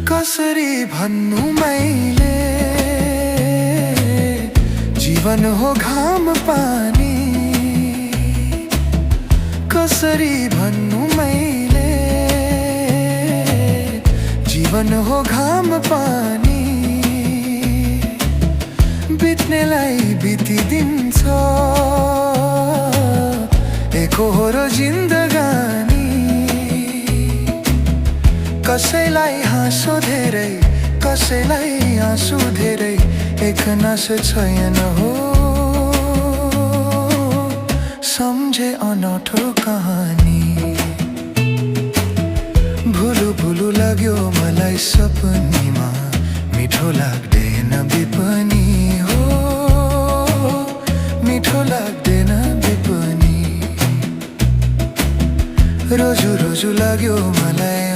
कसरी भन्नु मैले जीवन हो घाम पानी। कसरी भन्नु मैले जीवन हो घाम पानी। बित्नेलाई बितिदिन्छ एकहोरो जिन्दगानी। कसैलाई हाँसो धेरै कसैलाई आँसु धेरै, एक नस छैन हो सम्झे अनौठो कहानी। भुलु भुलु लाग्यो मलाई सपनीमा, मिठो लाग्दैन बिपनी हो, मिठो लाग्दैन बिपनी। रोजु रोजु लाग्यो मलाई